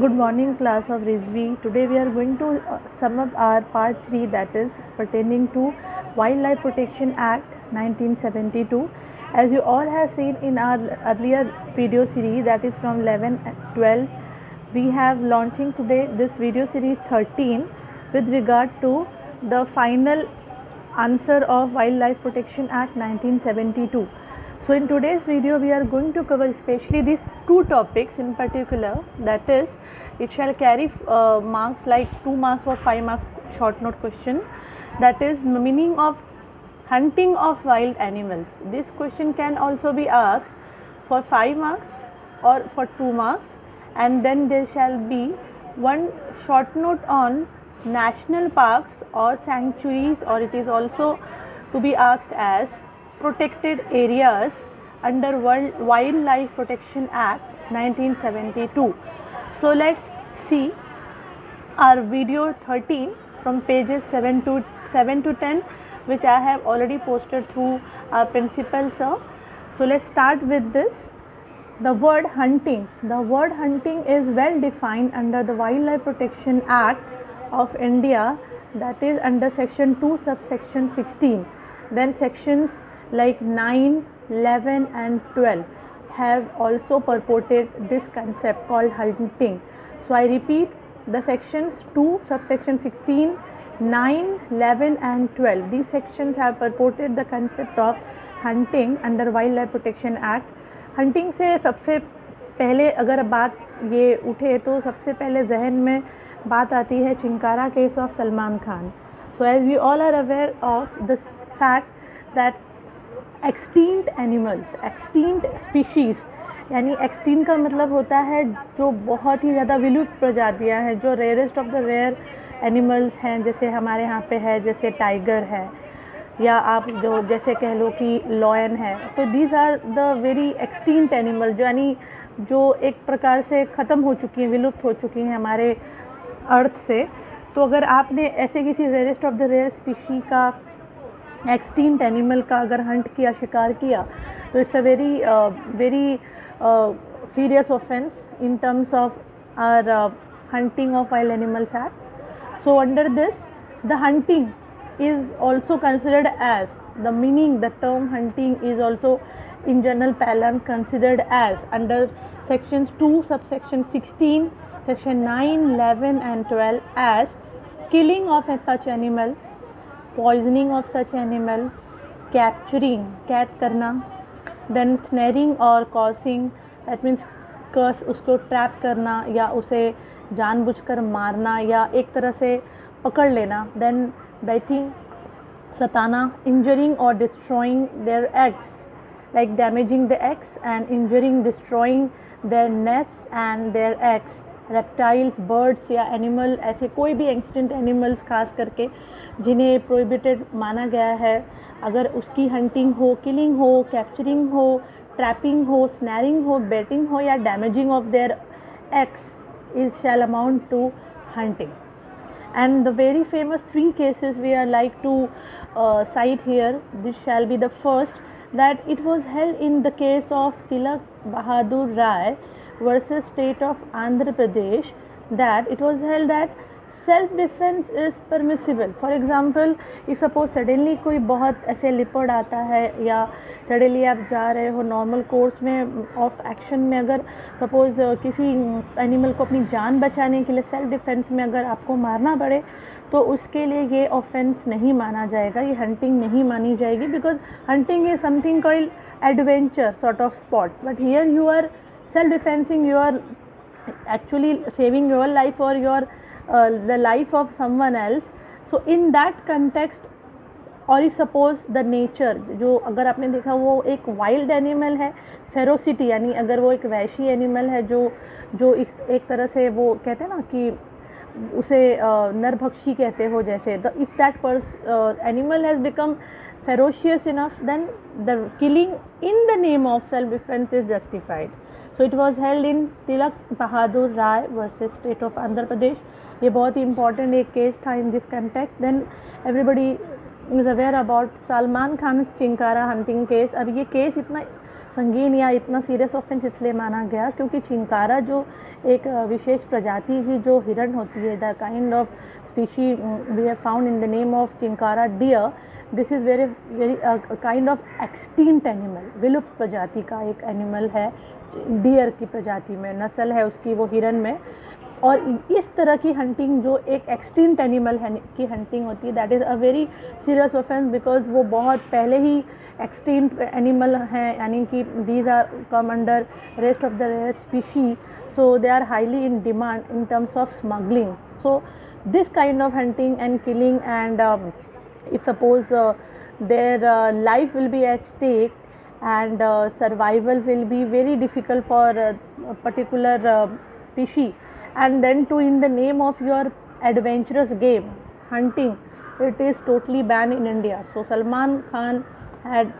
Good morning, class of Rizvi. Today we are going to sum up our part 3, that is pertaining to Wildlife Protection Act 1972. As you all have seen in our earlier video series, that is from 11 and 12, we have launching today this video series 13 with regard to the final answer of Wildlife Protection Act 1972. So in today's video we are going to cover especially these two topics in particular, that is it shall carry marks like 2 marks or 5 marks short note question, that is meaning of hunting of wild animals. This question can also be asked for 5 marks or for 2 marks, and then there shall be one short note on national parks or sanctuaries, or it is also to be asked as protected areas under Wildlife Protection Act 1972. So let's see our video 13 from pages 7 to 10, which I have already posted through our principal sir. So let's start with this. The word hunting. The word hunting is well defined under the Wildlife Protection Act of India, that is under section 2 subsection 16. Then sections like 9, 11 and 12 have also purported this concept called hunting. So I repeat, the sections 2 subsection 16, 9, 11 and 12, these sections have purported the concept of hunting under Wildlife Protection Act. Hunting से सबसे पहले अगर बात ये उठे तो सबसे पहले जहन में बात आती है chinkara case of Salman Khan. So as we all are aware of the fact that extinct animals, extinct species, यानी एक्सटिंक्ट का मतलब होता है जो बहुत ही ज़्यादा विलुप्त प्रजातियां हैं, जो rarest of the rare animals हैं, जैसे हमारे यहाँ पे है, जैसे टाइगर है, या आप जो जैसे कह लो कि लॉयन है. तो these are the very extinct animal, जो यानी जो एक प्रकार से ख़त्म हो चुकी हैं, विलुप्त हो चुकी हैं हमारे अर्थ से. तो अगर आपने ऐसे किसी rarest of the rare species का, एक्सटिंक्ट एनिमल का अगर हंट किया, शिकार किया, तो it's a very serious offense in terms of our hunting of wild animals act. So under this, the hunting is also considered as, the meaning, the term hunting is also in general parlance considered as under sections 2 subsection 16, section 9, 11 and 12 as killing of such animal, poisoning of such animal, capturing, कैद करना, then snaring और causing, that means कर्स, उसको trap करना या उसे जानबूझकर मारना या एक तरह से पकड़ लेना, then biting, Satana, injuring or destroying their eggs, like damaging the eggs and injuring, destroying their nests and their eggs. Reptiles, birds या एनिमल, ऐसे कोई भी एक्सटिंक्ट एनिमल्स खास करके जिन्हें प्रोहिबिटेड माना गया है, अगर उसकी हंटिंग हो, किलिंग हो, कैप्चरिंग हो, ट्रैपिंग हो, स्नैरिंग हो, बेटिंग हो या damaging of their eggs is shall amount to hunting. And the very famous 3 cases we are like to cite here, this shall be the first, that it was held in the case of Tilak Bahadur Rai versus state of Andhra Pradesh, that it was held that self defense is permissible. For example, if suppose suddenly कोई बहुत ऐसे leopard आता है या suddenly आप जा रहे हो नॉर्मल कोर्स में ऑफ एक्शन में, अगर सपोज किसी एनिमल को अपनी जान बचाने के लिए सेल्फ डिफेंस में अगर आपको मारना पड़े, तो उसके लिए ये ऑफेंस नहीं माना जाएगा, ये हंटिंग नहीं मानी जाएगी, because hunting is something called adventure sort of sport, but here you are self defencing, you are actually saving your life or your the life of someone else. So in that context, और if suppose the nature, जो अगर आपने देखा वो एक wild animal है, ferocity, यानी अगर वो एक वैशी एनिमल है जो एक तरह से वो कहते हैं ना कि उसे नरभक्षी कहते हो, जैसे if that animal has become ferocious enough, then the killing in the name of self defense is justified. So it was held in Tilak Bahadur Rai versus state of Andhra Pradesh. ये बहुत ही important एक case था in this context. Then everybody is aware about Salman Khan chinkara hunting case. अब ये case इतना संगीन या इतना सीरियस ऑफेंस इसलिए माना गया क्योंकि चिंकारा जो एक विशेष प्रजाति की जो हिरण होती है, the kind of species we have found in the name of chinkara deer, this is very very kind of extinct animal, विलुप्त प्रजाति का एक एनिमल है, डियर की प्रजाति में नस्ल है उसकी वो हिरन में। और इस तरह की हंटिंग जो एक एक्सटिंक्ट एनिमल की हंटिंग होती है, that is a very serious offence because वो बहुत पहले ही एक्सटिंक्ट एनिमल हैं, यानी कि these are come under rest of the rare species, so they are highly in demand in terms of smuggling. So this kind of hunting and killing and if suppose their life will be at stake and survival will be very difficult for a particular species, and then too in the name of your adventurous game hunting, it is totally banned in India. So Salman Khan had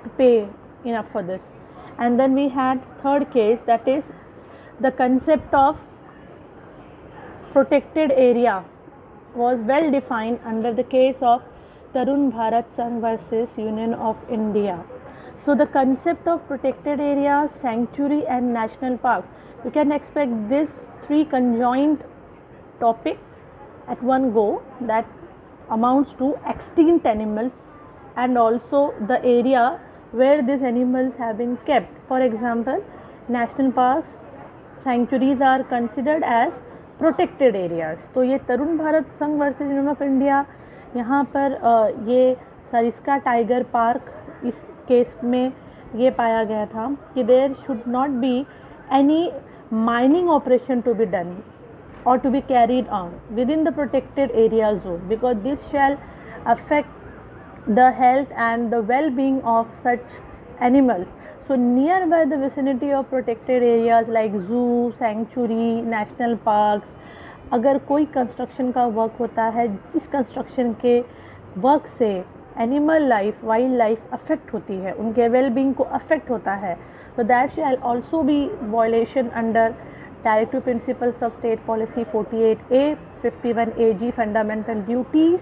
to pay enough for this. And then we had third case, that is the concept of protected area was well defined under the case of Tarun Bharat Sangh versus Union of India. So the concept of protected areas, sanctuary and national parks, you can expect these three conjoined topics at one go, that amounts to extinct animals and also the area where these animals have been kept. For example, national parks, sanctuaries are considered as protected areas. तो ये तरुण भारत संघ versus union of India, यहाँ पर ये Sariska tiger park इस case में ये पाया गया था कि there should not be any mining operation to be done or to be carried on within the protected area zone, because this shall affect the health and the well-being of such animals. So nearby the vicinity of protected areas like zoo, sanctuary, national parks, अगर कोई construction का work होता है जिस construction के work से animal life, wild life affect होती है, उनके वेलबींग को अफेक्ट होता है, तो that shall also be violation under directive principles of state policy 48A, 51AG fundamental duties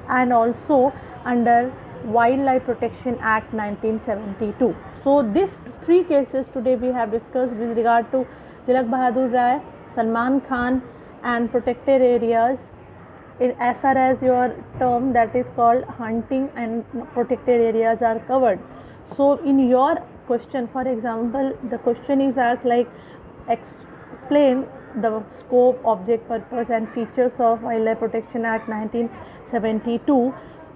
and also under Wildlife Protection Act 1972. So these three cases today we have discussed with regard to Tilak Bahadur Rai, Salman Khan and protected areas as far as your term that is called hunting and protected areas are covered. So in your question, for example, the question is asked like explain the scope, object, purpose and features of Wildlife Protection Act 1972.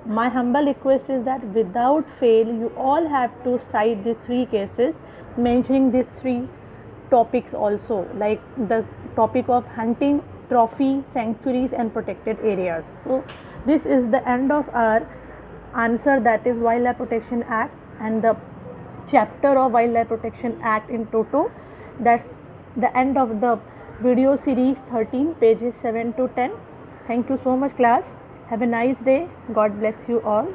My humble request is that without fail you all have to cite these three cases mentioning these three topics also, like the topic of hunting, trophy, sanctuaries and protected areas. So this is the end of our answer, that is Wildlife Protection Act and the chapter of Wildlife Protection Act in toto. That's the end of the video series 13, pages 7 to 10. Thank you so much class. Have a nice day. God bless you all.